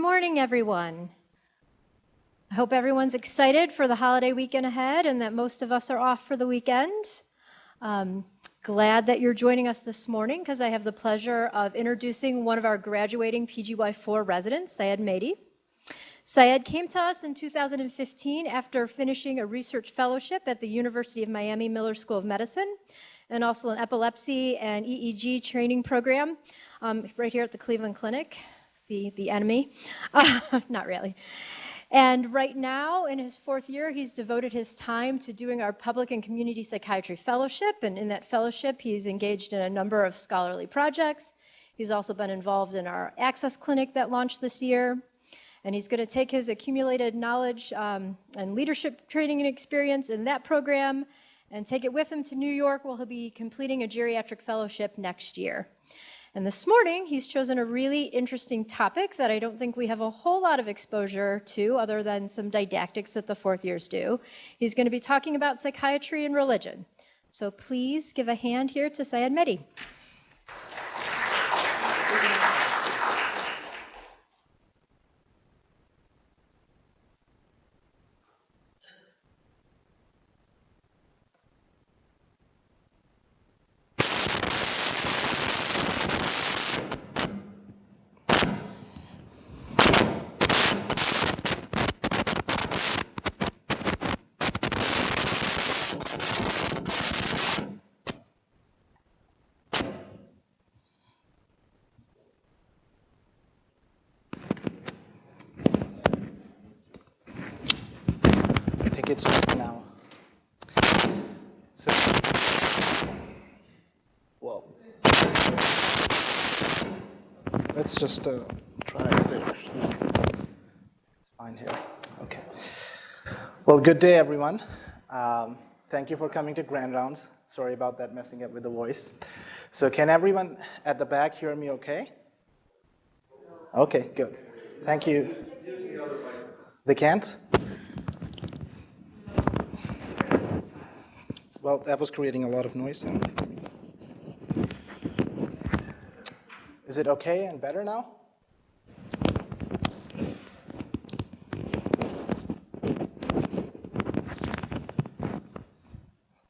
morning, everyone. I hope everyone's excited for the holiday weekend ahead and that most of us are off for the weekend. Glad that you're joining us this morning because I have the pleasure of introducing one of our graduating PGY4 residents, Syed Mehdi. Syed came to us in 2015 after finishing a research fellowship at the University of Miami Miller School of Medicine and also an epilepsy and EEG training program right here at the Cleveland Clinic, the enemy. Not really. And right now, in his fourth year, he's devoted his time to doing our public and community psychiatry fellowship. And in that fellowship, he's engaged in a number of scholarly projects. He's also been involved in our access clinic that launched this year. And he's going to take his accumulated knowledge and leadership training and experience in that program and take it with him to New York, where he'll be completing a geriatric fellowship next year. And this morning, he's chosen a really interesting topic that I don't think we have a whole lot of exposure to other than some didactics that the fourth years do. He's going to be talking about psychiatry and religion. So please give a hand here to Syed Mehdi. It's off now. So, well, let's just try it there. It's fine here. Okay. Well, good day, everyone. Thank you for coming to Grand Rounds. Sorry about that messing up with the voice. So can everyone at the back hear me okay? Okay, good. Thank you. They can't? Well, that was creating a lot of noise. Is it okay and better now?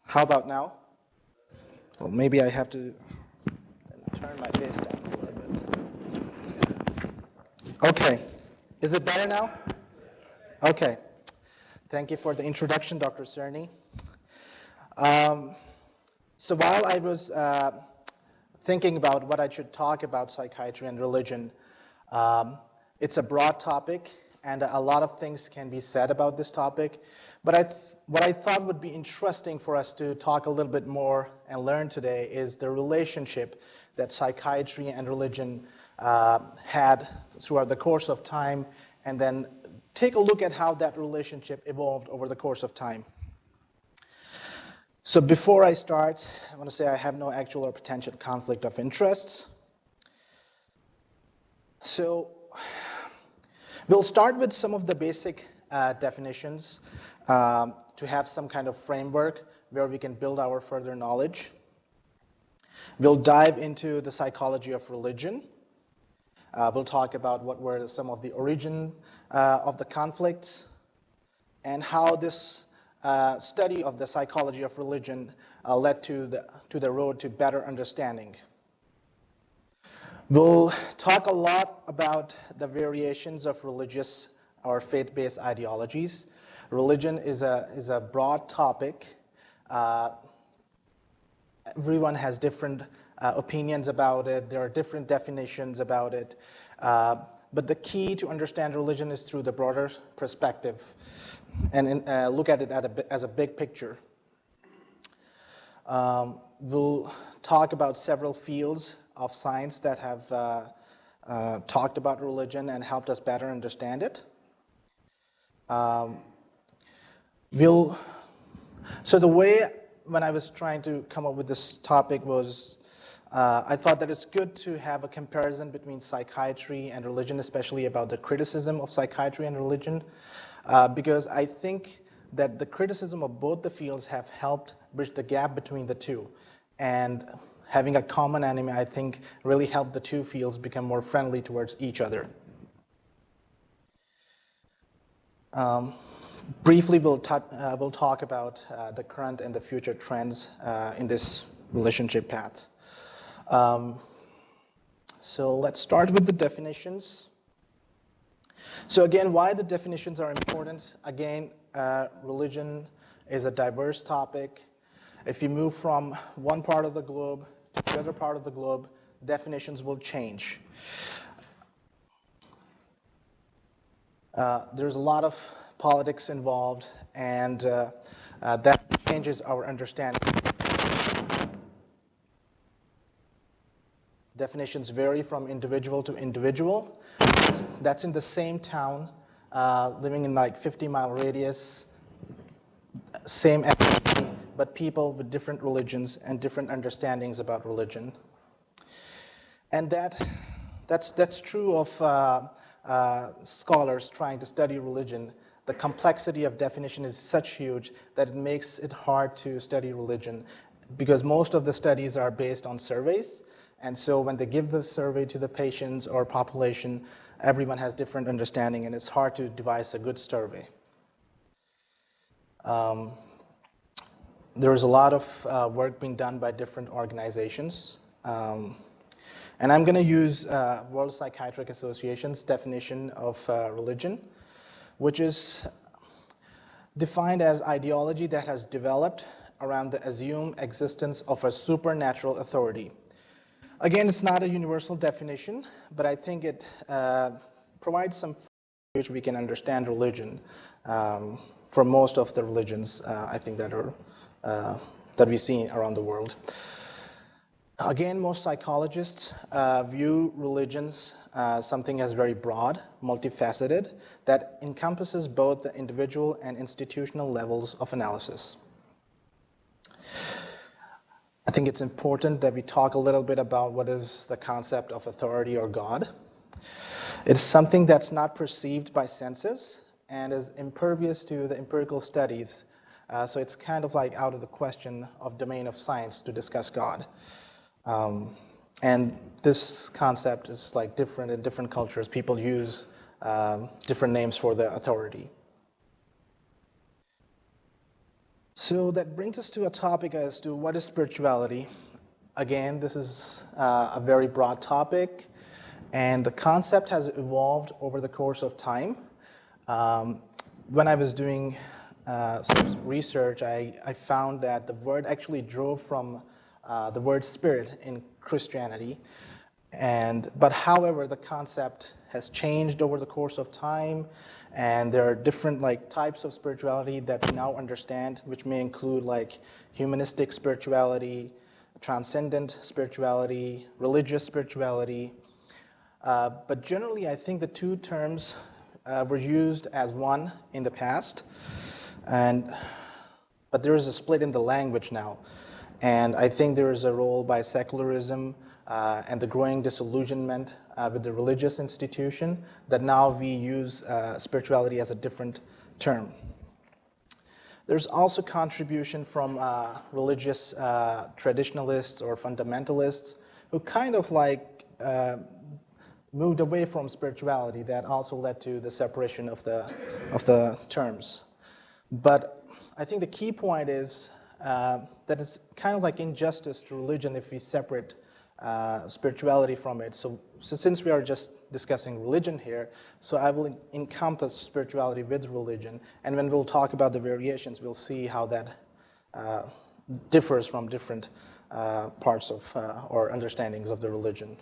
How about now? Well, maybe I have to turn my face down a little bit. Okay. Is it better now? Okay. Thank you for the introduction, Dr. Cerny. So while I was thinking about what I should talk about psychiatry and religion, it's a broad topic, and a lot of things can be said about this topic. But what I thought would be interesting for us to talk a little bit more and learn today is the relationship that psychiatry and religion had throughout the course of time, and then take a look at how that relationship evolved over the course of time. So before I start, I want to say I have no actual or potential conflict of interests. So we'll start with some of the basic definitions to have some kind of framework where we can build our further knowledge. We'll dive into the psychology of religion. We'll talk about what were some of the origin of the conflicts and how this study of the psychology of religion led to the road to better understanding. We'll talk a lot about the variations of religious or faith-based ideologies. Religion is a broad topic. Everyone has different opinions about it. There are different definitions about it. But the key to understand religion is through the broader perspective and look at it as a big picture. We'll talk about several fields of science that have talked about religion and helped us better understand it. So the way when I was trying to come up with this topic was I thought that it's good to have a comparison between psychiatry and religion, especially about the criticism of psychiatry and religion, because I think that the criticism of both the fields have helped bridge the gap between the two. And having a common enemy, I think, really helped the two fields become more friendly towards each other. Briefly, we'll talk about the current and the future trends in this relationship path. So let's start with the definitions. So again, why the definitions are important? Again, religion is a diverse topic. If you move from one part of the globe to the other part of the globe, definitions will change. There's a lot of politics involved, and that changes our understanding. Definitions vary from individual to individual. That's in the same town, living in like 50-mile radius, same ethnicity, but people with different religions and different understandings about religion. And that's true of scholars trying to study religion. The complexity of definition is such huge that it makes it hard to study religion, because most of the studies are based on surveys. And so when they give the survey to the patients or population, everyone has different understanding, and it's hard to devise a good survey. There's a lot of work being done by different organizations. And I'm going to use World Psychiatric Association's definition of religion, which is defined as ideology that has developed around the assumed existence of a supernatural authority. Again, it's not a universal definition, but I think it provides some which we can understand religion for most of the religions I think that we see around the world. Again, most psychologists view religions something as very broad, multifaceted, that encompasses both the individual and institutional levels of analysis. I think it's important that we talk a little bit about what is the concept of authority or God. It's something that's not perceived by senses and is impervious to the empirical studies. So it's kind of like out of the question of domain of science to discuss God. And this concept is like different in different cultures. People use different names for the authority. So that brings us to a topic as to what is spirituality. Again, this is a very broad topic, and the concept has evolved over the course of time. When I was doing some research, I found that the word actually drove from the word spirit in Christianity. But however, the concept has changed over the course of time, and there are different types of spirituality that we now understand, which may include humanistic spirituality, transcendent spirituality, religious spirituality. But generally, I think the two terms were used as one in the past, but there is a split in the language now. And I think there is a role by secularism and the growing disillusionment with the religious institution that now we use spirituality as a different term. There's also contribution from religious traditionalists or fundamentalists who kind of moved away from spirituality. That also led to the separation of the terms. But I think the key point is that it's kind of like injustice to religion if we separate spirituality from it. So since we are just discussing religion here, so I will encompass spirituality with religion, and when we'll talk about the variations, we'll see how that differs from different parts of or understandings of the religion.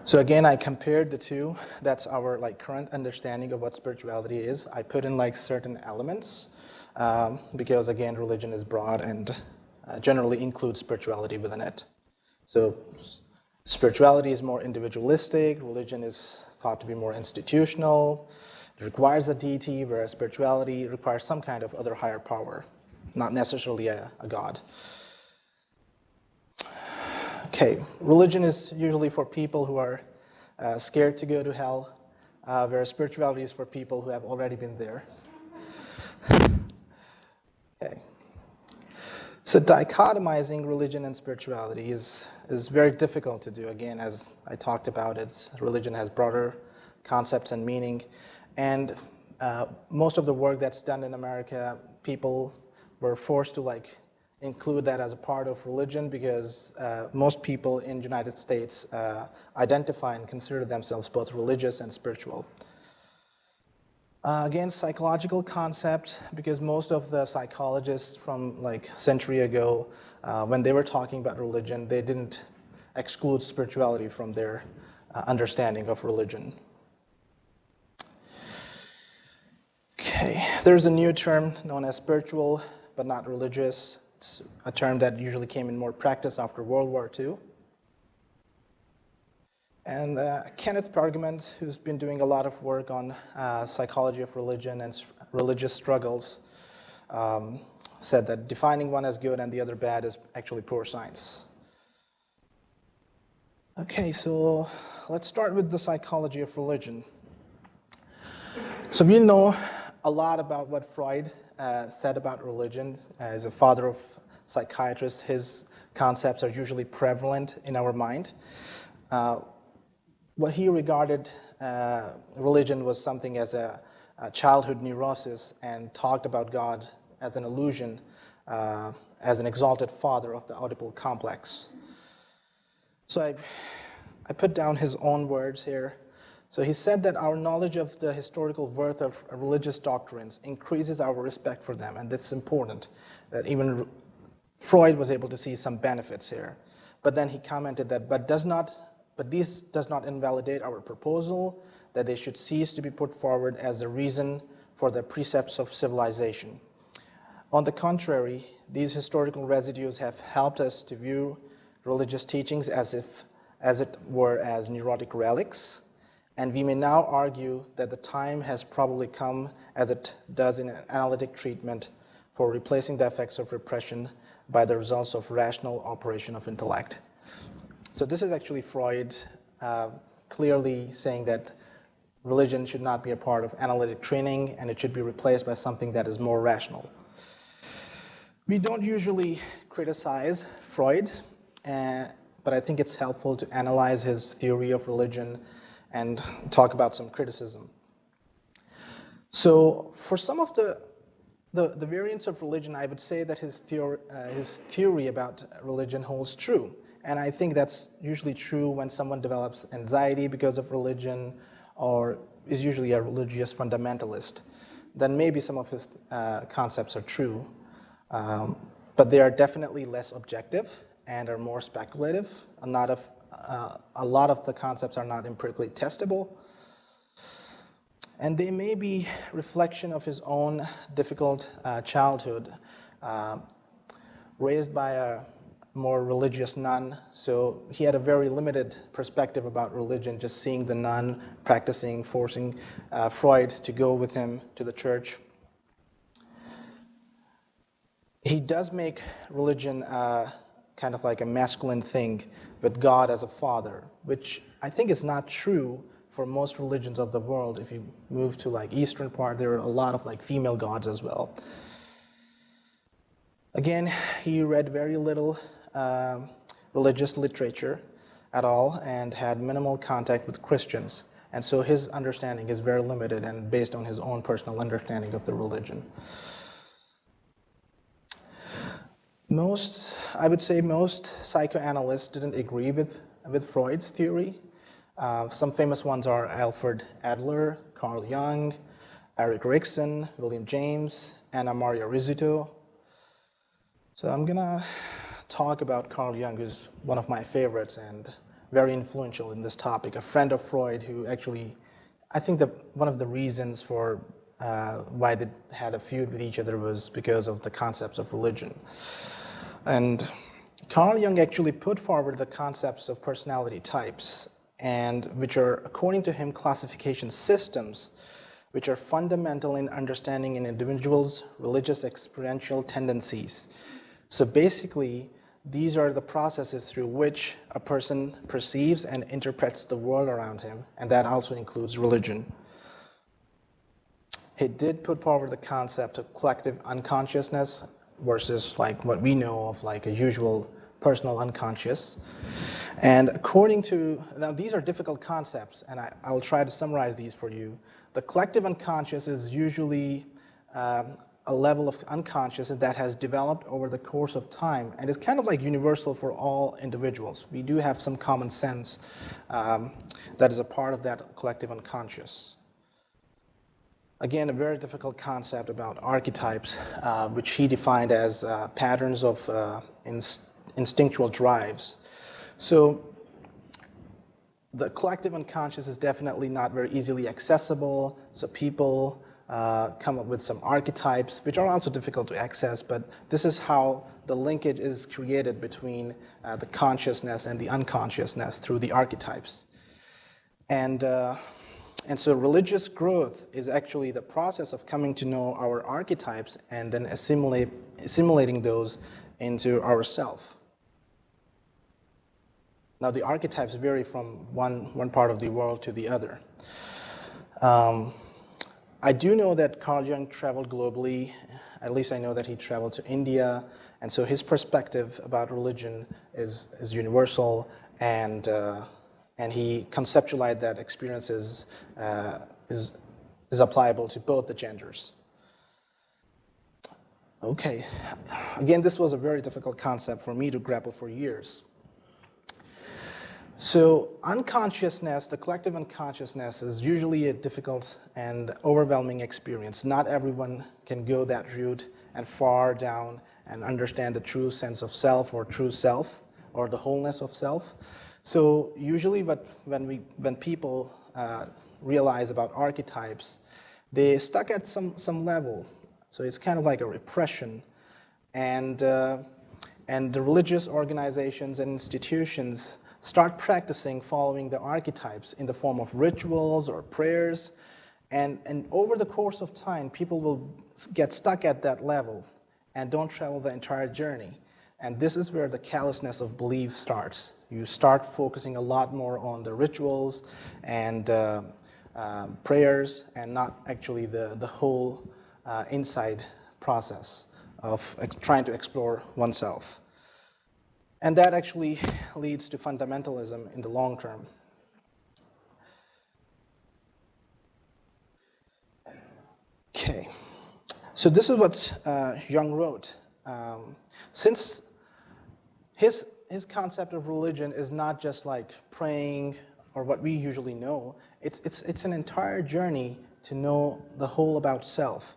So again, I compared the two. That's our current understanding of what spirituality is. I put in certain elements because again, religion is broad and generally includes spirituality within it. So spirituality is more individualistic. Religion is thought to be more institutional. It requires a deity, whereas spirituality requires some kind of other higher power, not necessarily a god. Okay, religion is usually for people who are scared to go to hell, whereas spirituality is for people who have already been there. Okay. So dichotomizing religion and spirituality is very difficult to do. Again, as I talked about, religion has broader concepts and meaning. And most of the work that's done in America, people were forced to include that as a part of religion because most people in the United States identify and consider themselves both religious and spiritual. Again, psychological concept, because most of the psychologists from a century ago, when they were talking about religion, they didn't exclude spirituality from their understanding of religion. Okay, there's a new term known as spiritual but not religious. It's a term that usually came in more practice after World War II. And Kenneth Pargament, who's been doing a lot of work on psychology of religion and religious struggles, said that defining one as good and the other bad is actually poor science. Okay, so let's start with the psychology of religion. So we know a lot about what Freud said about religion. As a father of psychiatrists, his concepts are usually prevalent in our mind. What he regarded religion was something as a childhood neurosis and talked about God as an illusion, as an exalted father of the Oedipal complex. So I put down his own words here. So he said that our knowledge of the historical worth of religious doctrines increases our respect for them, and that's important, that even Freud was able to see some benefits here. But then he commented that, but this does not invalidate our proposal that they should cease to be put forward as a reason for the precepts of civilization. On the contrary, these historical residues have helped us to view religious teachings as it were as neurotic relics, and we may now argue that the time has probably come, as it does in analytic treatment, for replacing the effects of repression by the results of rational operation of intellect. So this is actually Freud clearly saying that religion should not be a part of analytic training and it should be replaced by something that is more rational. We don't usually criticize Freud, but I think it's helpful to analyze his theory of religion and talk about some criticism. So for some of the variants of religion, I would say that his theory about religion holds true. And I think that's usually true when someone develops anxiety because of religion or is usually a religious fundamentalist. Then maybe some of his concepts are true, but they are definitely less objective and are more speculative. A lot of the concepts are not empirically testable. And they may be reflection of his own difficult childhood, raised by a more religious nun. So he had a very limited perspective about religion, just seeing the nun practicing, forcing Freud to go with him to the church. He does make religion kind of like a masculine thing with God as a father, which I think is not true for most religions of the world. If you move to eastern part, there are a lot of female gods as well. Again, he read very little religious literature at all and had minimal contact with Christians. And so his understanding is very limited and based on his own personal understanding of the religion. I would say most psychoanalysts didn't agree with Freud's theory. Some famous ones are Alfred Adler, Carl Jung, Erik Erikson, William James, Anna Maria Rizzuto. So I'm gonna talk about Carl Jung, who's one of my favorites and very influential in this topic, a friend of Freud who actually, I think that one of the reasons for why they had a feud with each other was because of the concepts of religion. And Carl Jung actually put forward the concepts of personality types, and which are, according to him, classification systems which are fundamental in understanding an individual's religious experiential tendencies. So basically, these are the processes through which a person perceives and interprets the world around him, and that also includes religion. He did put forward the concept of collective unconsciousness versus what we know of a usual personal unconscious. And according to, now these are difficult concepts, and I'll try to summarize these for you. The collective unconscious is usually a level of unconscious that has developed over the course of time, and is kind of like universal for all individuals. We do have some common sense that is a part of that collective unconscious. Again, a very difficult concept about archetypes, which he defined as patterns of instinctual drives. So the collective unconscious is definitely not very easily accessible, so people come up with some archetypes, which are also difficult to access, but this is how the linkage is created between the consciousness and the unconsciousness through the archetypes. And so religious growth is actually the process of coming to know our archetypes and then assimilating those into ourself. Now, the archetypes vary from one part of the world to the other. I do know that Carl Jung traveled globally. At least I know that he traveled to India, and so his perspective about religion is universal, and he conceptualized that experiences is applicable to both the genders. Okay, again, this was a very difficult concept for me to grapple for years. So unconsciousness, the collective unconsciousness, is usually a difficult and overwhelming experience. Not everyone can go that route and far down and understand the true sense of self or true self or the wholeness of self. So usually when people realize about archetypes, they stuck at some level. So it's kind of like a repression. And the religious organizations and institutions start practicing following the archetypes in the form of rituals or prayers. And over the course of time, people will get stuck at that level and don't travel the entire journey. And this is where the callousness of belief starts. You start focusing a lot more on the rituals and prayers and not actually the whole inside process of trying to explore oneself. And that actually leads to fundamentalism in the long term. Okay, so this is what Jung wrote. Since his concept of religion is not just like praying or what we usually know, it's an entire journey to know the whole about self.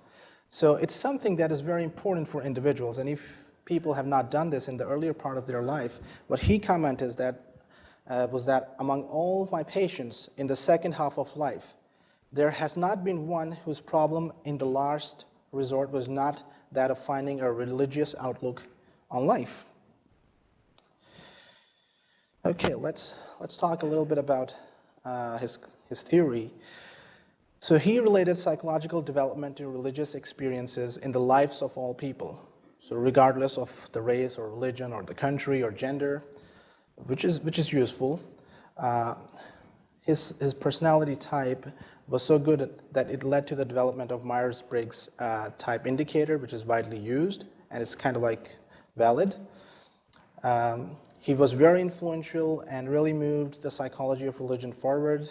So it's something that is very important for individuals, and if people have not done this in the earlier part of their life, what he commented is that was that among all my patients in the second half of life, there has not been one whose problem in the last resort was not that of finding a religious outlook on life. Okay, let's talk a little bit about his theory. So he related psychological development to religious experiences in the lives of all people. So regardless of the race or religion or the country or gender, which is useful. His personality type was so good that it led to the development of Myers-Briggs type indicator, which is widely used, and it's kind of like valid. He was very influential and really moved the psychology of religion forward.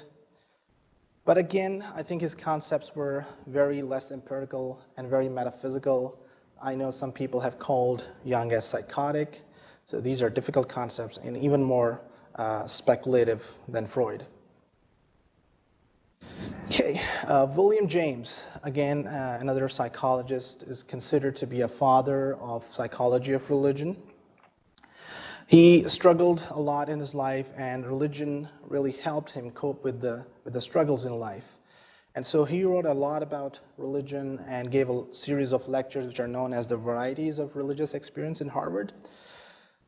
But again, I think his concepts were very less empirical and very metaphysical. I know some people have called Jung as psychotic. So these are difficult concepts and even more speculative than Freud. Okay, William James, again, another psychologist, is considered to be a father of psychology of religion. He struggled a lot in his life, and religion really helped him cope with the struggles in life. And so he wrote a lot about religion and gave a series of lectures which are known as the varieties of religious experience in Harvard.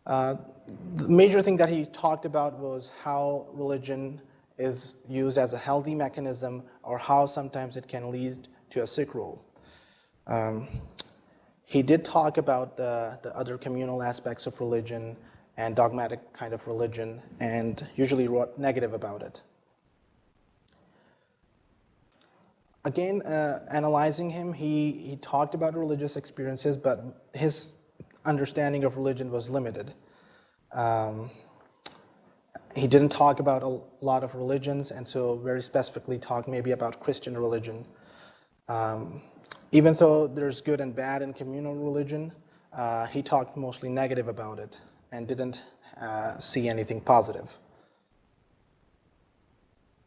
The major thing that he talked about was how religion is used as a healthy mechanism, or how sometimes it can lead to a sick role. He did talk about the other communal aspects of religion and dogmatic kind of religion, and usually wrote negative about it. Again, analyzing him, he talked about religious experiences, but his understanding of religion was limited. Um, he didn't talk about a lot of religions, and so very specifically talk maybe about Christian religion. Even though there's good and bad in communal religion, he talked mostly negative about it and didn't see anything positive.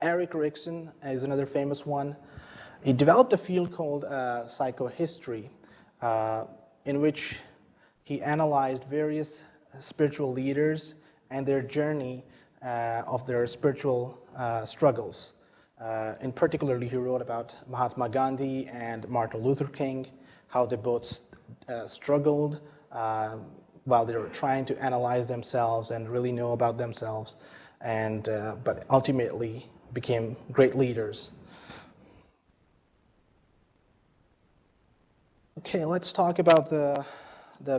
Erik Erikson is another famous one. He developed a field called psychohistory, in which he analyzed various spiritual leaders and their journey of their spiritual struggles. In particular, he wrote about Mahatma Gandhi and Martin Luther King, how they both struggled while they were trying to analyze themselves and really know about themselves, and but ultimately became great leaders. Okay, let's talk about the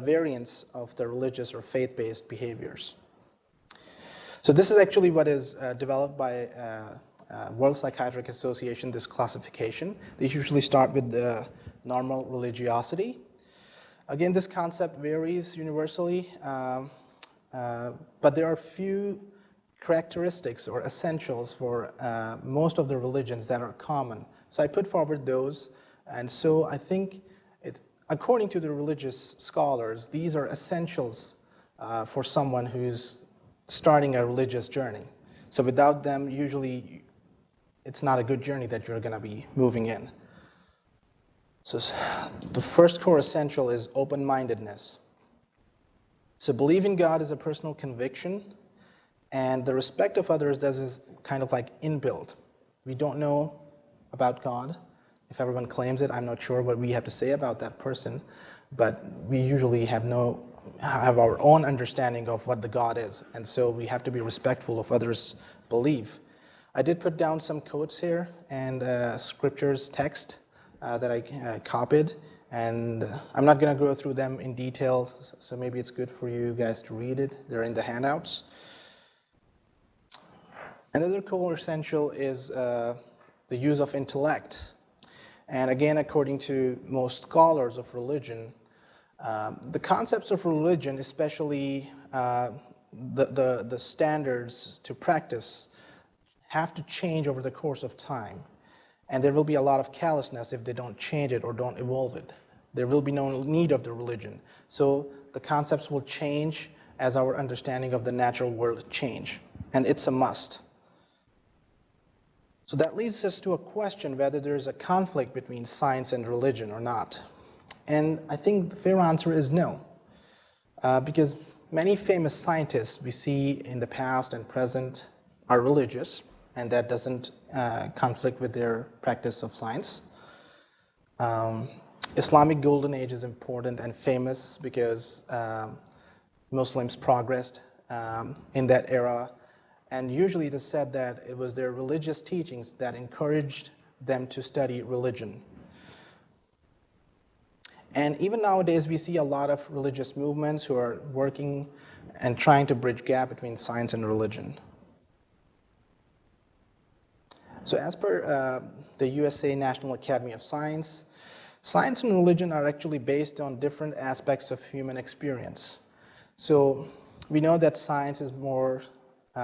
variants of the religious or faith-based behaviors. So this is actually what is developed by World Psychiatric Association, this classification. They usually start with the normal religiosity. Again, this concept varies universally, but there are few characteristics or essentials for most of the religions that are common. So I put forward those, and so I think according to the religious scholars, these are essentials for someone who's starting a religious journey. So without them, usually it's not a good journey that you're going to be moving in. So the first core essential is open-mindedness. So believing God is a personal conviction, and the respect of others, that is kind of like inbuilt. We don't know about God. If everyone claims it, I'm not sure what we have to say about that person, but we usually have our own understanding of what the God is, and so we have to be respectful of others' belief. I did put down some quotes here and scriptures text that I copied, and I'm not going to go through them in detail, so maybe it's good for you guys to read it. They're in the handouts. Another core essential is the use of intellect. And again, according to most scholars of religion, the concepts of religion, especially the standards to practice, have to change over the course of time. And there will be a lot of callousness if they don't change it or don't evolve it. There will be no need of the religion. So the concepts will change as our understanding of the natural world change. And it's a must. So that leads us to a question whether there's a conflict between science and religion or not. And I think the fair answer is no. Because many famous scientists we see in the past and present are religious, and that doesn't conflict with their practice of science. Islamic Golden Age is important and famous because Muslims progressed in that era. And usually it is said that it was their religious teachings that encouraged them to study religion. And even nowadays, we see a lot of religious movements who are working and trying to bridge gap between science and religion. So as per the USA National Academy of Science, science and religion are actually based on different aspects of human experience. So we know that science is more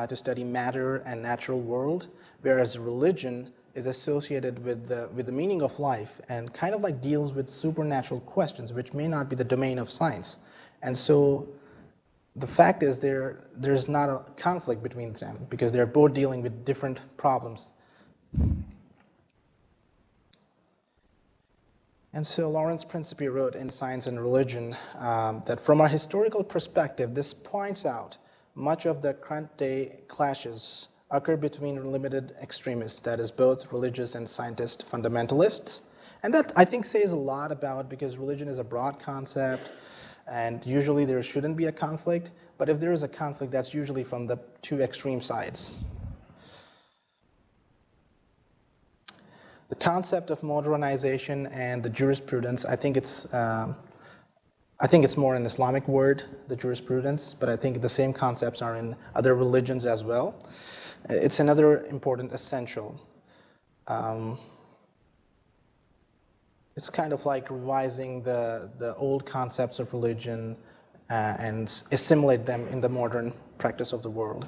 to study matter and natural world, whereas religion is associated with the meaning of life and kind of like deals with supernatural questions, which may not be the domain of science. And so the fact is there's not a conflict between them because they're both dealing with different problems. And so Lawrence Principe wrote in Science and Religion that from our historical perspective, this points out much of the current day clashes occur between limited extremists, that is both religious and scientist fundamentalists. And that I think says a lot about, because religion is a broad concept and usually there shouldn't be a conflict, but if there is a conflict, that's usually from the two extreme sides. The concept of modernization and the jurisprudence, I think it's more an Islamic word, the jurisprudence, but I think the same concepts are in other religions as well. It's another important essential. It's kind of like revising the old concepts of religion and assimilate them in the modern practice of the world.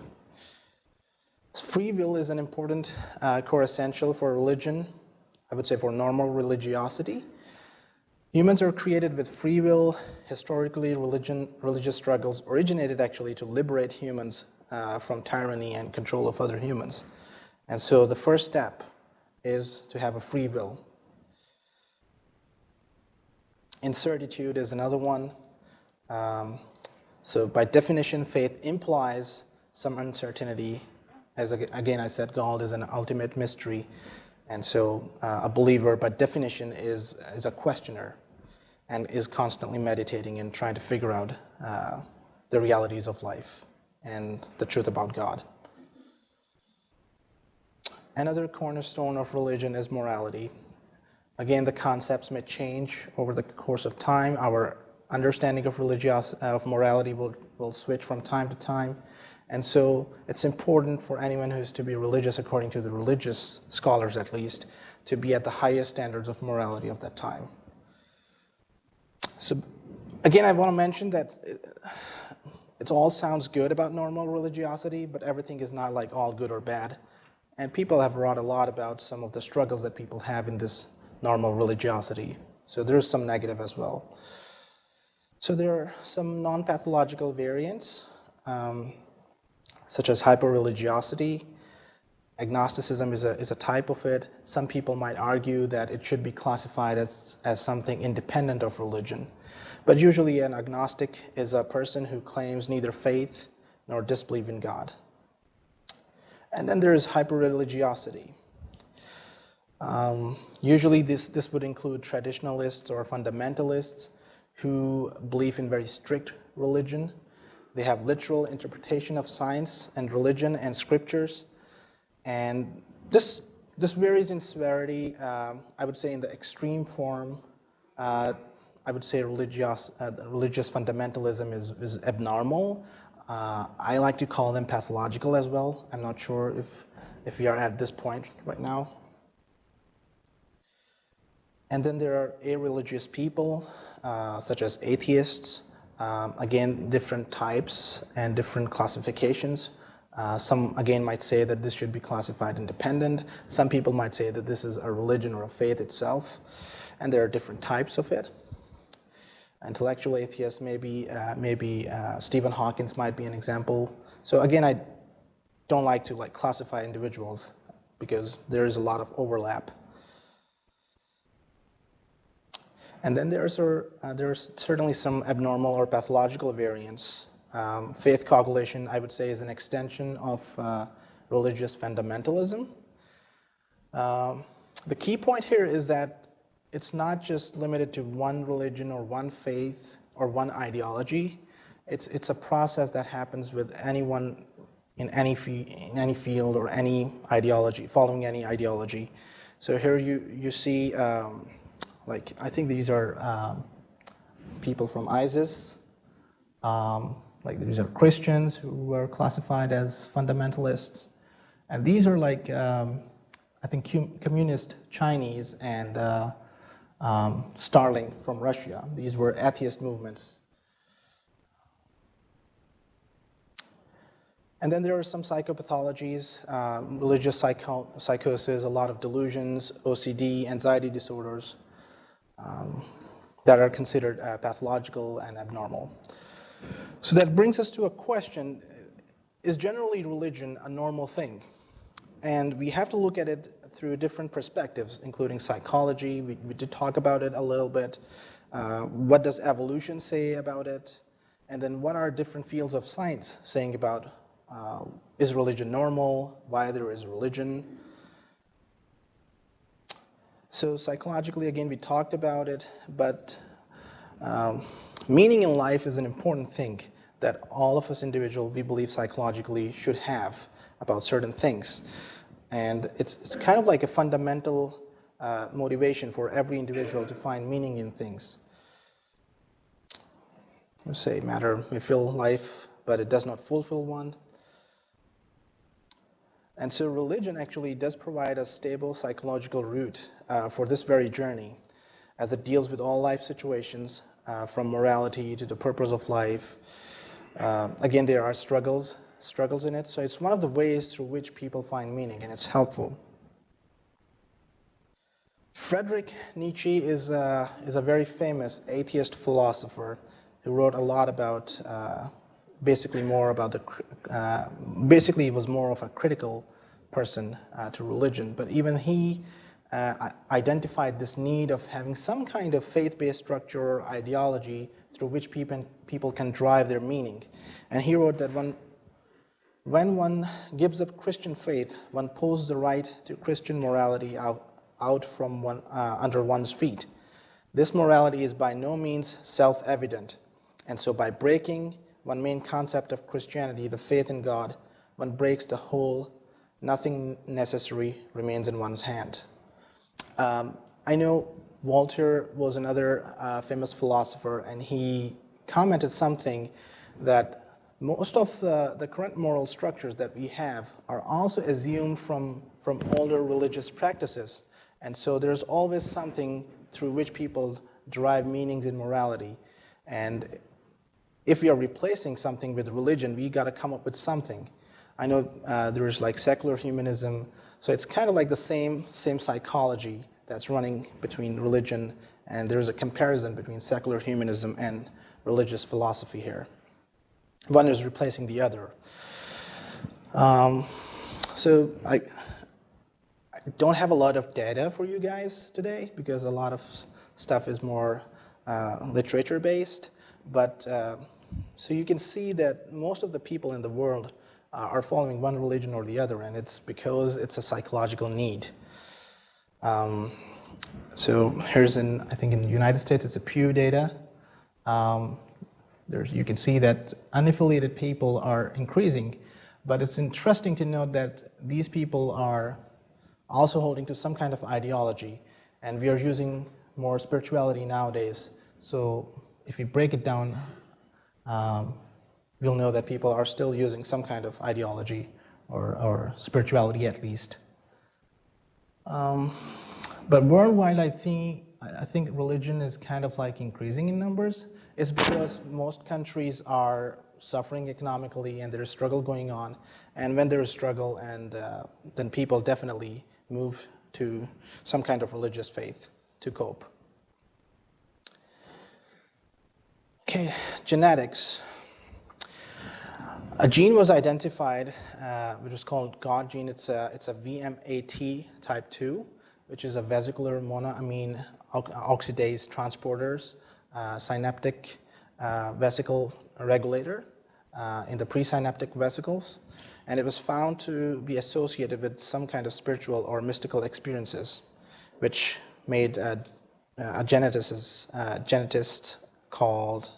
Free will is an important core essential for religion, I would say for normal religiosity. Humans are created with free will. Historically, religious struggles originated actually to liberate humans from tyranny and control of other humans. And so the first step is to have a free will. Incertitude is another one. So by definition, faith implies some uncertainty. As again I said, God is an ultimate mystery. And so a believer, by definition, is a questioner and is constantly meditating and trying to figure out the realities of life and the truth about God. Another cornerstone of religion is morality. Again, the concepts may change over the course of time. Our understanding of morality will switch from time to time. And so it's important for anyone who is to be religious, according to the religious scholars at least, to be at the highest standards of morality of that time. So again, I want to mention that it all sounds good about normal religiosity, but everything is not like all good or bad. And people have wrought a lot about some of the struggles that people have in this normal religiosity. So there's some negative as well. So there are some non-pathological variants, such as hyper-religiosity. Agnosticism is a type of it. Some people might argue that it should be classified as something independent of religion. But usually an agnostic is a person who claims neither faith nor disbelief in God. And then there is hyper-religiosity. Usually this would include traditionalists or fundamentalists who believe in very strict religion. They have literal interpretation of science and religion and scriptures. And this varies in severity. I would say in the extreme form, I would say religious fundamentalism is abnormal. I like to call them pathological as well. I'm not sure if we are at this point right now. And then there are irreligious people, such as atheists. Again, different types and different classifications. Some, again, might say that this should be classified independent. Some people might say that this is a religion or a faith itself. And there are different types of it. Intellectual atheists, maybe Stephen Hawking might be an example. So again, I don't like to classify individuals because there is a lot of overlap. And then there's certainly some abnormal or pathological variants. Faith coagulation, I would say, is an extension of religious fundamentalism. The key point here is that it's not just limited to one religion or one faith or one ideology. It's a process that happens with anyone in any field or any ideology, following any ideology. So here you see, I think these are people from ISIS. These are Christians who were classified as fundamentalists. And these are I think communist Chinese and Starling from Russia. These were atheist movements. And then there are some psychopathologies, religious psychosis, a lot of delusions, OCD, anxiety disorders that are considered pathological and abnormal. So that brings us to a question: is generally religion a normal thing? And we have to look at it through different perspectives, including psychology. We did talk about it a little bit. What does evolution say about it? And then what are different fields of science saying about is religion normal? Why there is religion? So psychologically, again, we talked about it, but meaning in life is an important thing that all of us individuals, we believe psychologically, should have about certain things. And it's kind of like a fundamental motivation for every individual to find meaning in things. Let's say matter may fill life, but it does not fulfill one. And so religion actually does provide a stable psychological route for this very journey, as it deals with all life situations from morality to the purpose of life. Again, there are struggles in it. So it's one of the ways through which people find meaning, and it's helpful. Friedrich Nietzsche is a very famous atheist philosopher who wrote a lot about, basically he was more of a critical person to religion. But even he identified this need of having some kind of faith-based structure or ideology through which people can drive their meaning. And he wrote that when one gives up Christian faith, one pulls the right to Christian morality out from under one's feet. This morality is by no means self-evident, and so by breaking one main concept of Christianity, the faith in God, one breaks the whole. Nothing necessary remains in one's hand. I know Voltaire was another famous philosopher, and he commented something that most of the current moral structures that we have are also assumed from older religious practices. And so there's always something through which people derive meanings in morality. And if we are replacing something with religion, we got to come up with something. I know there's like secular humanism, so it's kind of like the same psychology that's running between religion, and there's a comparison between secular humanism and religious philosophy here. One is replacing the other. So I don't have a lot of data for you guys today because a lot of stuff is more literature-based, but so you can see that most of the people in the world are following one religion or the other, and it's because it's a psychological need. So here's I think in the United States, it's a Pew data. You can see that unaffiliated people are increasing, but it's interesting to note that these people are also holding to some kind of ideology, and we are using more spirituality nowadays. So if we break it down, we'll know that people are still using some kind of ideology or spirituality at least. But worldwide, I think religion is kind of like increasing in numbers. It's because most countries are suffering economically and there's struggle going on. And when there's struggle, then people definitely move to some kind of religious faith to cope. Okay, genetics. A gene was identified, which is called God gene. It's a VMAT type 2, which is a vesicular monoamine oxidase transporters, synaptic vesicle regulator in the presynaptic vesicles. And it was found to be associated with some kind of spiritual or mystical experiences, which made a genetist called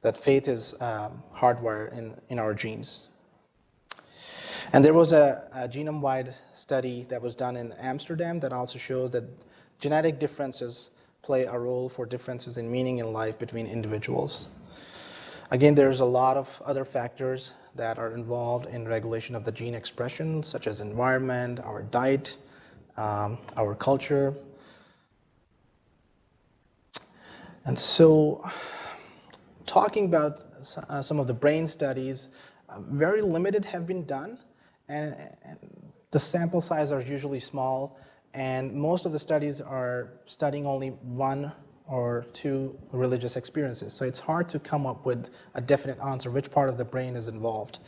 that faith is hardwired in our genes. And there was a genome-wide study that was done in Amsterdam that also shows that genetic differences play a role for differences in meaning in life between individuals. Again, there's a lot of other factors that are involved in regulation of the gene expression, such as environment, our diet, our culture. And so, talking about some of the brain studies, very limited have been done, and the sample size are usually small, and most of the studies are studying only one or two religious experiences. So it's hard to come up with a definite answer which part of the brain is involved.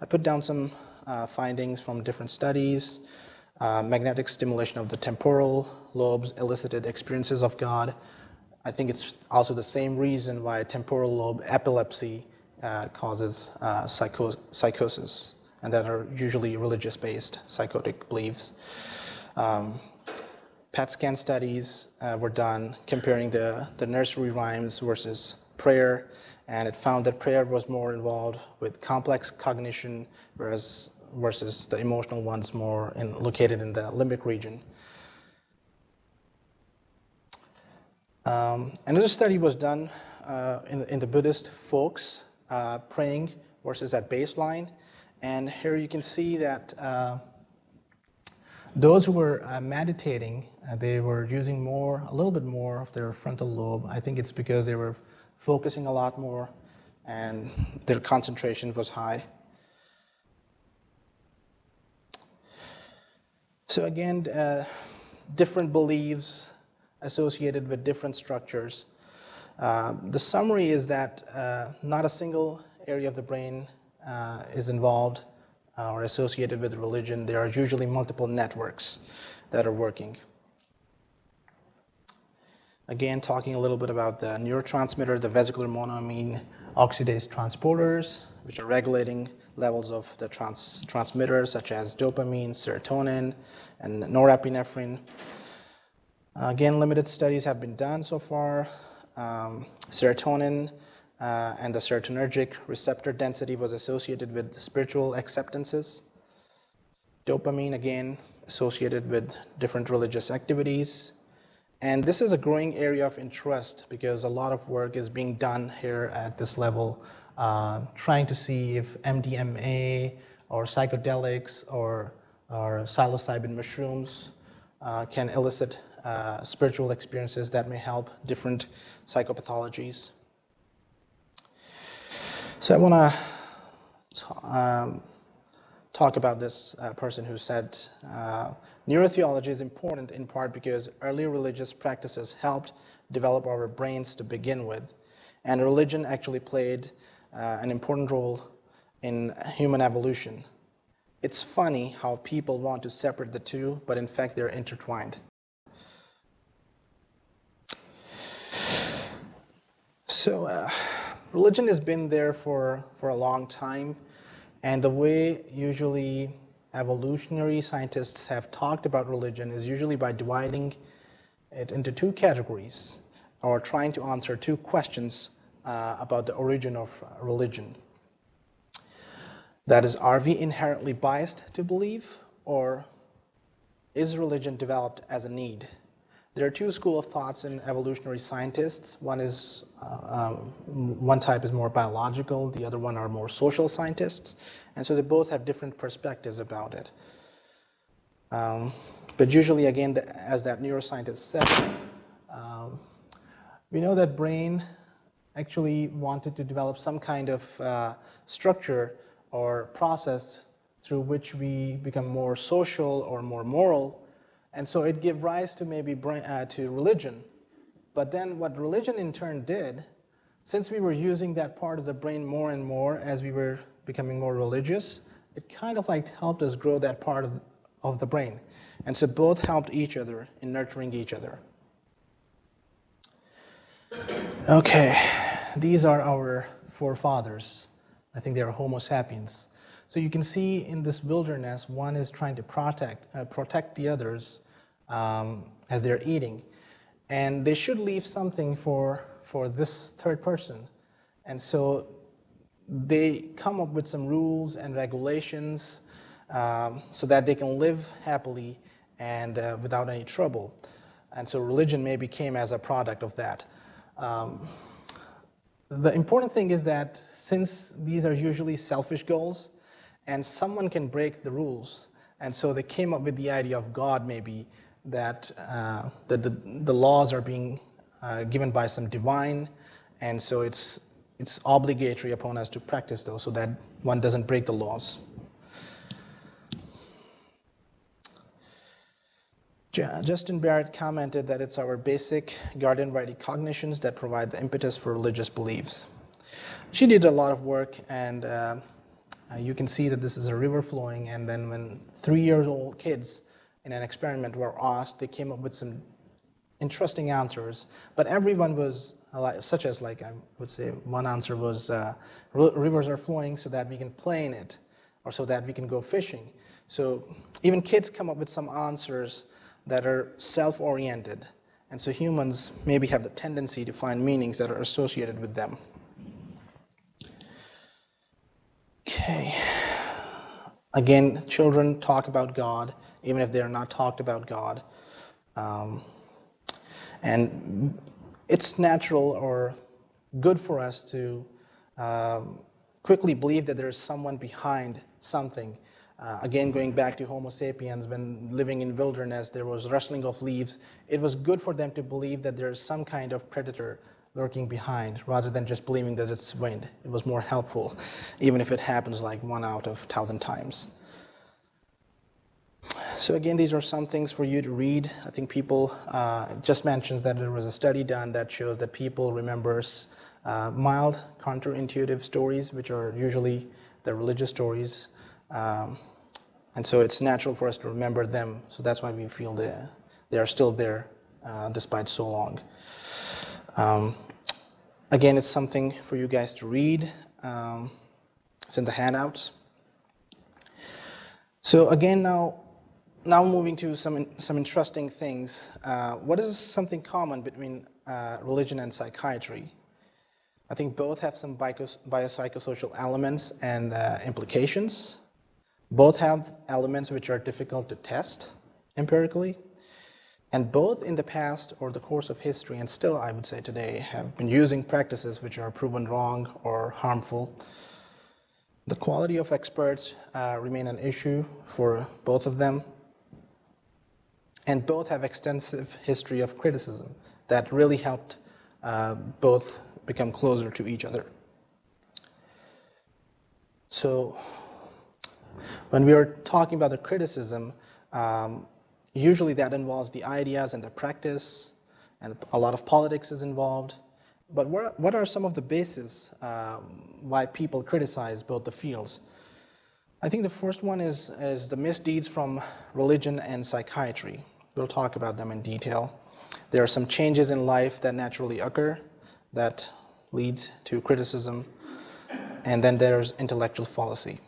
I put down some findings from different studies. Magnetic stimulation of the temporal lobes elicited experiences of God. I think it's also the same reason why temporal lobe epilepsy causes psychosis, and that are usually religious-based psychotic beliefs. PET scan studies were done comparing the nursery rhymes versus prayer, and it found that prayer was more involved with complex cognition, versus the emotional ones more located in the limbic region. Another study was done in the Buddhist folks praying versus at baseline, and here you can see that Those who were meditating, they were using a little bit more of their frontal lobe. I think it's because they were focusing a lot more and their concentration was high. So again, different beliefs associated with different structures. The summary is that not a single area of the brain is involved or associated with religion. There are usually multiple networks that are working. Again, talking a little bit about the neurotransmitter, the vesicular monoamine oxidase transporters, which are regulating levels of the transmitters such as dopamine, serotonin, and norepinephrine. Again, limited studies have been done so far. Serotonin and the serotonergic receptor density was associated with spiritual acceptances. Dopamine, again, associated with different religious activities. And this is a growing area of interest because a lot of work is being done here at this level, trying to see if MDMA or psychedelics or psilocybin mushrooms can elicit spiritual experiences that may help different psychopathologies. So I want to talk about this person who said, neurotheology is important in part because early religious practices helped develop our brains to begin with, and religion actually played an important role in human evolution. It's funny how people want to separate the two, but in fact they're intertwined. So religion has been there for a long time, and the way usually evolutionary scientists have talked about religion is usually by dividing it into two categories, or trying to answer two questions about the origin of religion. That is, are we inherently biased to believe, or is religion developed as a need? There are two schools of thoughts in evolutionary scientists. One type is more biological, the other one are more social scientists, and so they both have different perspectives about it. But usually, again, as that neuroscientist said, we know that brain actually wanted to develop some kind of structure or process through which we become more social or more moral. And so it gave rise to maybe to religion. But then what religion in turn did, since we were using that part of the brain more and more as we were becoming more religious, it kind of like helped us grow that part of the brain. And so both helped each other in nurturing each other. Okay, these are our forefathers. I think they are Homo sapiens. So you can see in this wilderness, one is trying to protect the others as they're eating. And they should leave something for this third person. And so they come up with some rules and regulations so that they can live happily and without any trouble. And so religion maybe came as a product of that. The important thing is that since these are usually selfish goals, and someone can break the rules, and so they came up with the idea of God maybe, that the laws are being given by some divine, and so it's obligatory upon us to practice those so that one doesn't break the laws. Justin Barrett commented that it's our basic garden-variety cognitions that provide the impetus for religious beliefs. She did a lot of work, and you can see that this is a river flowing, and then when 3-year-old kids in an experiment were asked, they came up with some interesting answers, but everyone was, such as like I would say one answer was, rivers are flowing so that we can play in it, or so that we can go fishing. So even kids come up with some answers that are self-oriented, and so humans maybe have the tendency to find meanings that are associated with them. Okay. Again, children talk about God, even if they are not talked about God. And it's natural or good for us to quickly believe that there is someone behind something. Again, going back to Homo sapiens, when living in wilderness, there was rustling of leaves. It was good for them to believe that there's some kind of predator lurking behind, rather than just believing that it's wind. It was more helpful, even if it happens like 1 out of 1,000 times. So again, these are some things for you to read. I think people just mentions that there was a study done that shows that people remembers mild counterintuitive stories, which are usually the religious stories. And so it's natural for us to remember them. So that's why we feel they are still there despite so long. Again, it's something for you guys to read. It's in the handouts. So again, now moving to some interesting things. What is something common between religion and psychiatry? I think both have some biopsychosocial elements and implications. Both have elements which are difficult to test empirically. And both in the past or the course of history, and still I would say today, have been using practices which are proven wrong or harmful. The quality of experts remain an issue for both of them. And both have extensive history of criticism that really helped both become closer to each other. So when we are talking about the criticism, usually that involves the ideas and the practice, and a lot of politics is involved. But what are some of the bases why people criticize both the fields? I think the first one is the misdeeds from religion and psychiatry. We'll talk about them in detail. There are some changes in life that naturally occur that leads to criticism. And then there's intellectual fallacy.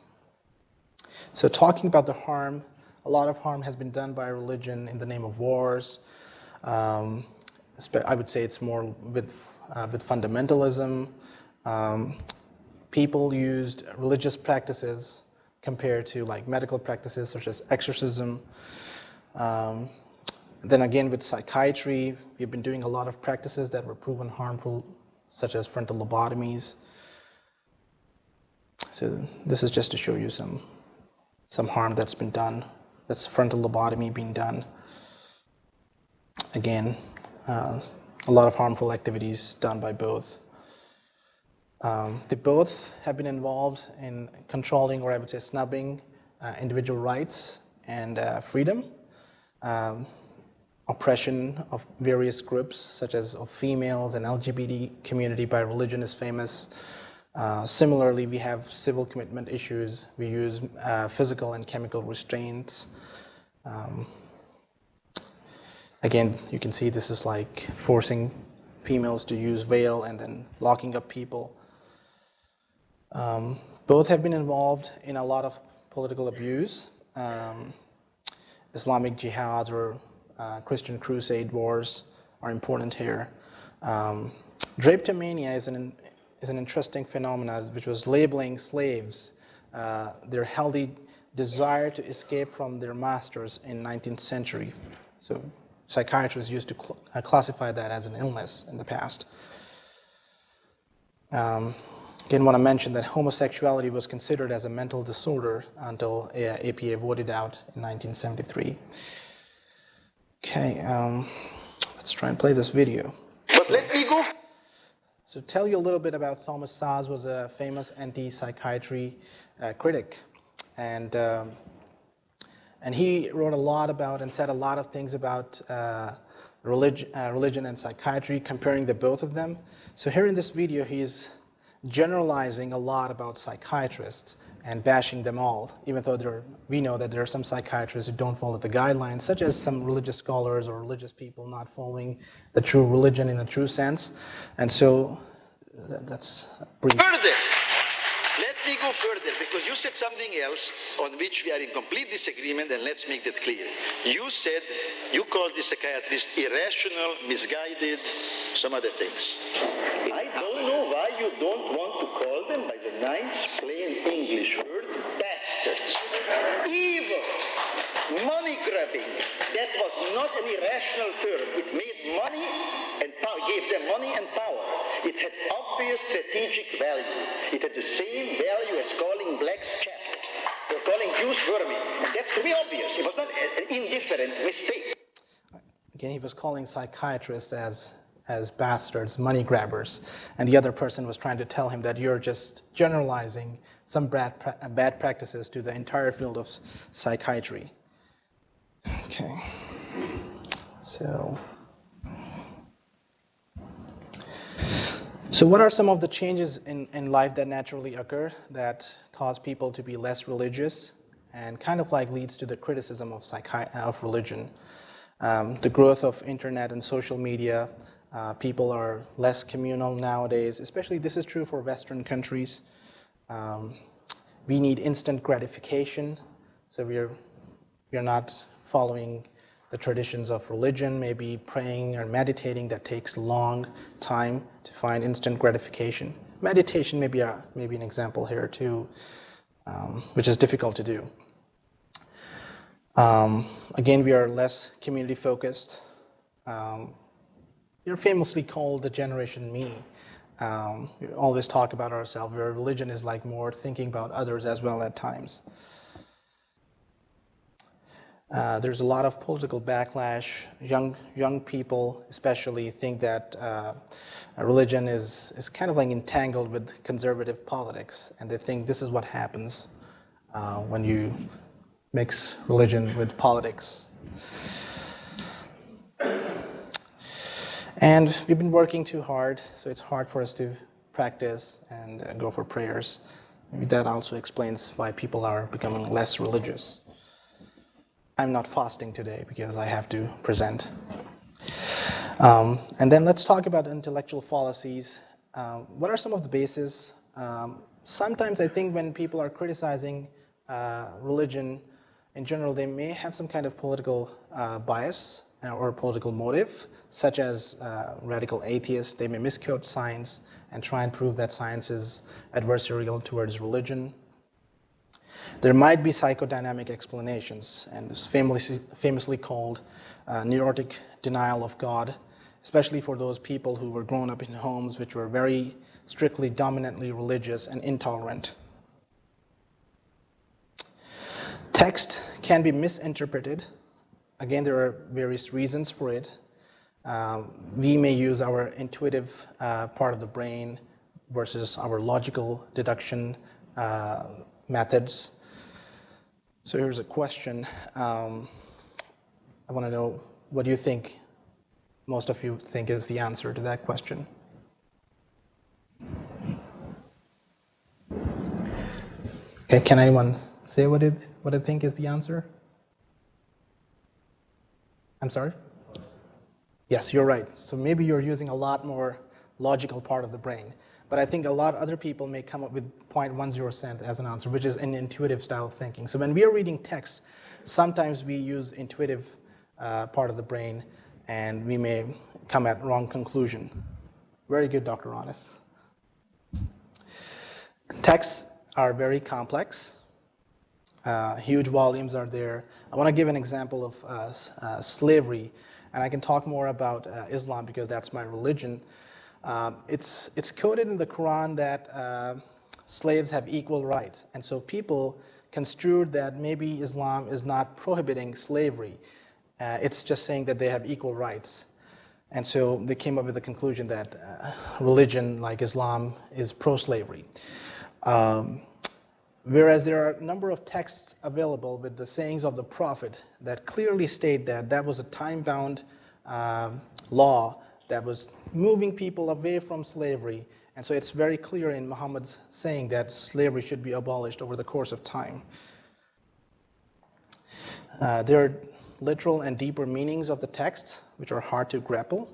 So talking about the harm, a lot of harm has been done by religion in the name of wars. I would say it's more with fundamentalism. People used religious practices compared to like medical practices such as exorcism. Then again with psychiatry, we've been doing a lot of practices that were proven harmful, such as frontal lobotomies. So this is just to show you some harm that's been done. That's frontal lobotomy being done. Again, a lot of harmful activities done by both. They both have been involved in controlling, or I would say snubbing, individual rights and freedom. Oppression of various groups, such as of females and LGBT community by religion is famous. Similarly, we have civil commitment issues. We use physical and chemical restraints. Again, you can see this is like forcing females to use veil and then locking up people. Both have been involved in a lot of political abuse. Islamic jihad or Christian crusade wars are important here. Drapetomania is an interesting phenomenon which was labeling slaves, their healthy desire to escape from their masters in 19th century. So psychiatrists used to classify that as an illness in the past. Again, want to mention that homosexuality was considered as a mental disorder until APA voted out in 1973. Okay, let's try and play this video. But let me go. So tell you a little bit about Thomas Szasz was a famous anti-psychiatry critic. And he wrote a lot about and said a lot of things about religion and psychiatry, comparing the both of them. So here in this video, he's generalizing a lot about psychiatrists and bashing them all, even though we know that there are some psychiatrists who don't follow the guidelines, such as some religious scholars or religious people not following the true religion in a true sense. And so that's brief. Further, let me go further, because you said something else on which we are in complete disagreement, and let's make that clear. You said you called the psychiatrist irrational, misguided, some other things. I don't know why you don't want to call them by the nice, plain English word, bastards. Evil, money-grabbing. That was not an irrational term. It made money and gave them money and power. It had obvious strategic value. It had the same value as calling blacks Catholic. You're calling Jews vermin. That's to me obvious. It was not an indifferent mistake. Again, he was calling psychiatrists as bastards, money grabbers, and the other person was trying to tell him that you're just generalizing some bad practices to the entire field of psychiatry. Okay, so what are some of the changes in life that naturally occur that cause people to be less religious and kind of like leads to the criticism of religion? The growth of internet and social media, people are less communal nowadays, especially this is true for Western countries. We need instant gratification, so we're not following the traditions of religion, maybe praying or meditating that takes long time to find instant gratification. Meditation may be an example here too, which is difficult to do. Again, we are less community focused. You're famously called the Generation Me. We always talk about ourselves, where religion is like more thinking about others as well at times. There's a lot of political backlash. Young people especially think that religion is kind of like entangled with conservative politics, and they think this is what happens when you mix religion with politics. And we've been working too hard, so it's hard for us to practice and go for prayers. Maybe that also explains why people are becoming less religious. I'm not fasting today because I have to present. And then let's talk about intellectual fallacies. What are some of the bases? Sometimes I think when people are criticizing religion in general, they may have some kind of political bias or political motive, such as radical atheists. They may misquote science and try and prove that science is adversarial towards religion. There might be psychodynamic explanations, and it's famously called neurotic denial of God, especially for those people who were grown up in homes which were very strictly dominantly religious and intolerant. Text can be misinterpreted. Again, there are various reasons for it. We may use our intuitive part of the brain versus our logical deduction methods. So here's a question. I want to know, what do you think, most of you think is the answer to that question? Okay, can anyone say what I think is the answer? I'm sorry? Yes, you're right. So maybe you're using a lot more logical part of the brain. But I think a lot of other people may come up with 0.10 as an answer, which is an intuitive style of thinking. So when we are reading text, sometimes we use intuitive part of the brain, and we may come at wrong conclusion. Very good, Dr. Ronis. Texts are very complex. Huge volumes are there. I want to give an example of slavery, and I can talk more about Islam because that's my religion. It's coded in the Quran that slaves have equal rights, and so people construed that maybe Islam is not prohibiting slavery. It's just saying that they have equal rights. And so they came up with the conclusion that religion like Islam is pro-slavery. Whereas there are a number of texts available with the sayings of the Prophet that clearly state that that was a time-bound law that was moving people away from slavery. And so it's very clear in Muhammad's saying that slavery should be abolished over the course of time. There are literal and deeper meanings of the texts which are hard to grapple.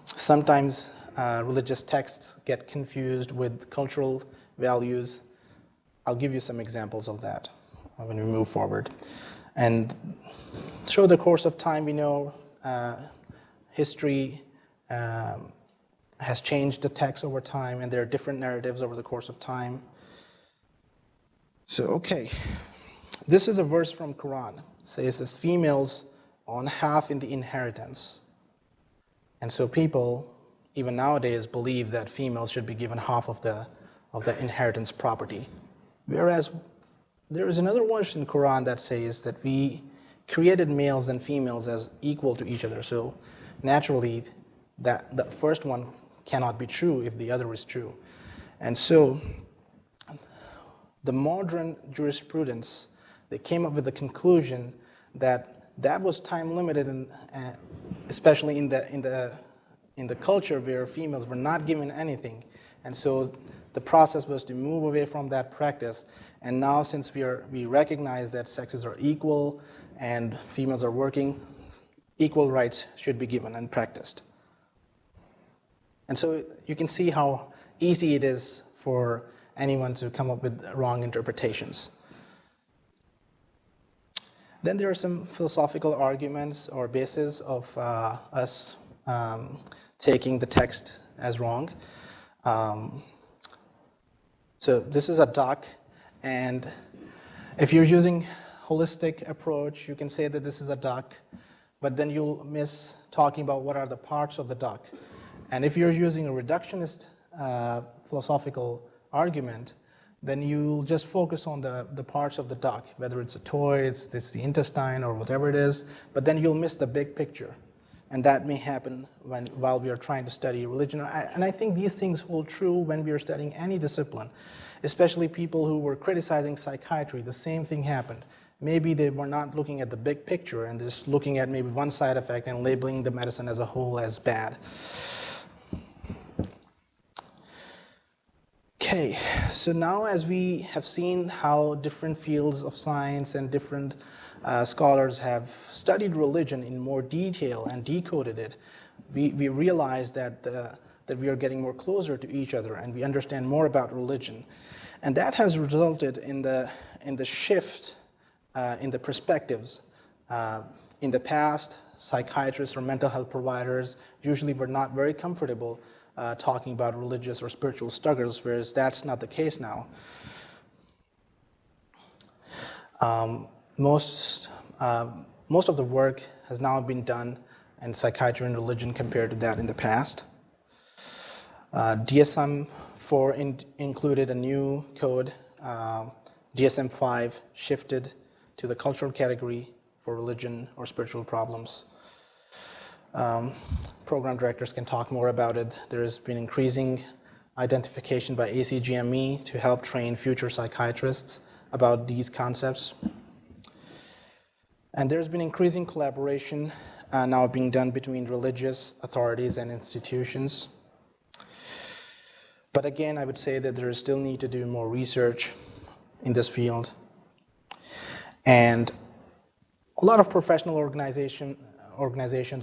Sometimes religious texts get confused with cultural values. I'll give you some examples of that when we move forward. And through the course of time, we know history has changed the text over time, and there are different narratives over the course of time. So, okay. This is a verse from Quran. It says this, females on half in the inheritance. And so people, even nowadays, believe that females should be given half of the inheritance property. Whereas there is another verse in Quran that says that we created males and females as equal to each other. So naturally, that the first one cannot be true if the other is true. And so the modern jurisprudence, they came up with the conclusion that that was time limited, and especially in the culture where females were not given anything. And so the process was to move away from that practice. And now, since we recognize that sexes are equal and females are working, equal rights should be given and practiced. And so you can see how easy it is for anyone to come up with wrong interpretations. Then there are some philosophical arguments or bases of us taking the text as wrong. So this is a duck, and if you're using holistic approach, you can say that this is a duck, but then you'll miss talking about what are the parts of the duck. And if you're using a reductionist philosophical argument, then you'll just focus on the parts of the duck, whether it's a toy, it's the intestine, or whatever it is, but then you'll miss the big picture. And that may happen while we are trying to study religion. And I think these things hold true when we are studying any discipline, especially people who were criticizing psychiatry. The same thing happened. Maybe they were not looking at the big picture and just looking at maybe one side effect and labeling the medicine as a whole as bad. Okay, so now as we have seen how different fields of science and different scholars have studied religion in more detail and decoded it, we realize that we are getting more closer to each other and we understand more about religion. And that has resulted in the shift in the perspectives. In the past, psychiatrists or mental health providers usually were not very comfortable talking about religious or spiritual struggles, whereas that's not the case now. Most of the work has now been done in psychiatry and religion compared to that in the past. DSM-4 included a new code. DSM-5 shifted to the cultural category for religion or spiritual problems. Program directors can talk more about it. There has been increasing identification by ACGME to help train future psychiatrists about these concepts. And there's been increasing collaboration now being done between religious authorities and institutions. But again, I would say that there is still need to do more research in this field. And a lot of professional organizations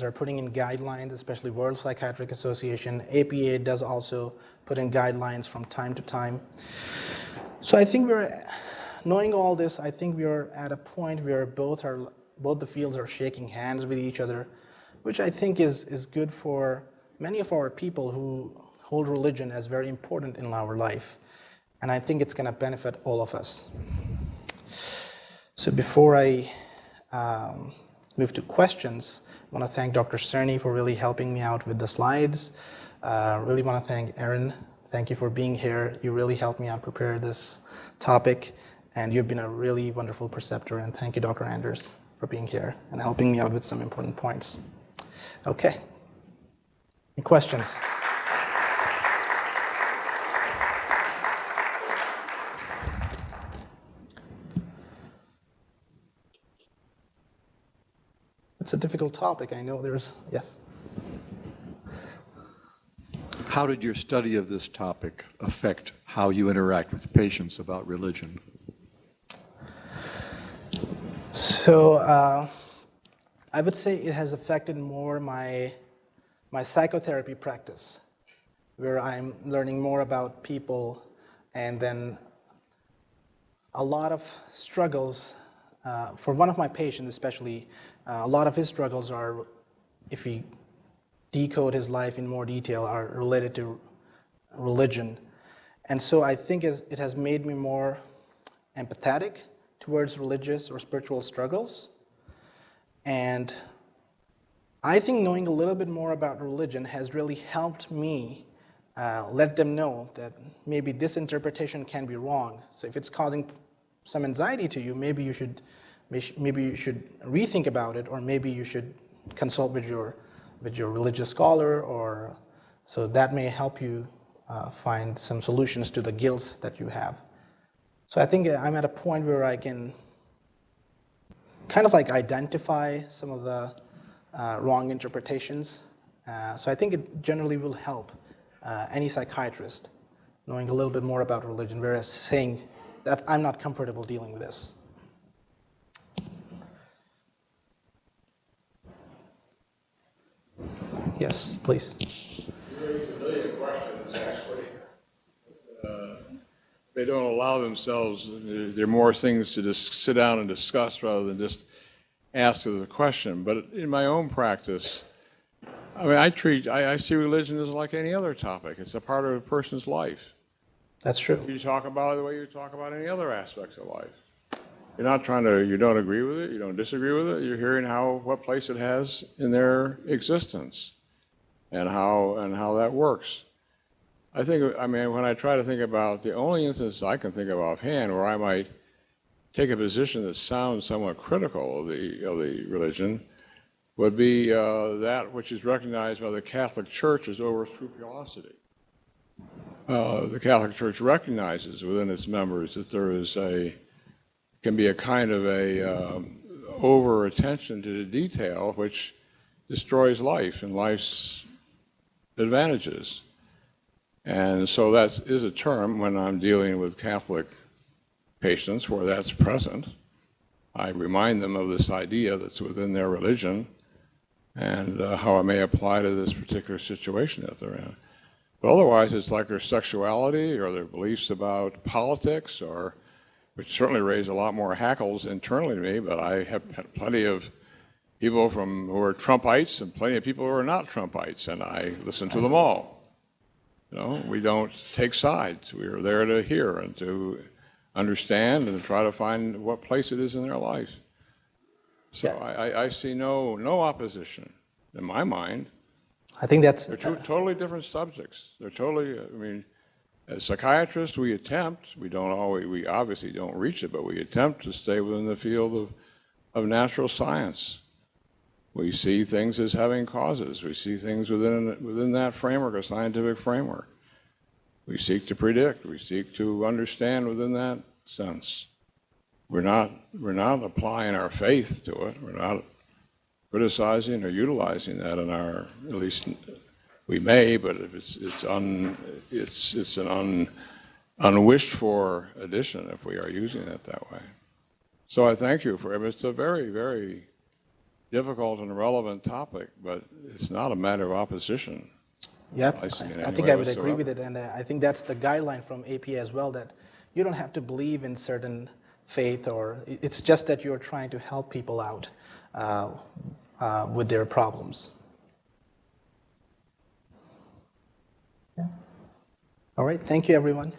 are putting in guidelines, especially World Psychiatric Association. APA does also put in guidelines from time to time. So I think knowing all this, I think we are at a point where both the fields are shaking hands with each other, which I think is good for many of our people who hold religion as very important in our life. And I think it's going to benefit all of us. So before I move to questions, I want to thank Dr. Cerny for really helping me out with the slides. Really want to thank Erin. Thank you for being here. You really helped me out prepare this topic, and you've been a really wonderful preceptor. And thank you, Dr. Anders, for being here and helping me out with some important points. Okay. Any questions? It's a difficult topic. I know yes. How did your study of this topic affect how you interact with patients about religion? So I would say it has affected more my psychotherapy practice, where I'm learning more about people, and then a lot of struggles, for one of my patients especially, a lot of his struggles are, if we decode his life in more detail, are related to religion. And so I think it has made me more empathetic towards religious or spiritual struggles. And I think knowing a little bit more about religion has really helped me let them know that maybe this interpretation can be wrong. So if it's causing some anxiety to you, maybe you should rethink about it, or maybe you should consult with your religious scholar, or so that may help you find some solutions to the guilt that you have. So I think I'm at a point where I can kind of like identify some of the wrong interpretations. So I think it generally will help any psychiatrist knowing a little bit more about religion, whereas saying that I'm not comfortable dealing with this. Yes, please. You raised a million questions, actually. They don't allow themselves, there are more things to just sit down and discuss rather than just ask the question. But in my own practice, I mean, I see religion as like any other topic. It's a part of a person's life. That's true. You talk about it the way you talk about any other aspects of life. You're not you don't agree with it, you don't disagree with it, you're hearing what place it has in their existence and how that works. I mean, when I try to think about the only instance I can think of offhand where I might take a position that sounds somewhat critical of the religion would be that which is recognized by the Catholic Church as over scrupulosity. The Catholic Church recognizes within its members that there can be a kind of over attention to the detail which destroys life and life's advantages. And so that is a term when I'm dealing with Catholic patients where that's present. I remind them of this idea that's within their religion and how it may apply to this particular situation that they're in. But otherwise, it's like their sexuality or their beliefs about politics, which certainly raise a lot more hackles internally to me, but I have plenty of people who are Trumpites and plenty of people who are not Trumpites, and I listen to them all. You know, we don't take sides. We are there to hear and to understand and to try to find what place it is in their life. So yeah. I see no opposition in my mind. I think that's... They're totally different subjects. They're totally, I mean, as psychiatrists, we obviously don't reach it, but we attempt to stay within the field of natural science. We see things as having causes. We see things within that framework, a scientific framework. We seek to predict. We seek to understand within that sense. We're not applying our faith to it. We're not criticizing or utilizing that in at least we may, but if it's an unwished for addition if we are using it that way. So I thank you it's a very, very difficult and relevant topic, but it's not a matter of opposition. Yep, I think I would agree with it, and I think that's the guideline from APA as well, that you don't have to believe in certain faith, or it's just that you're trying to help people out with their problems. Yeah. All right, thank you everyone.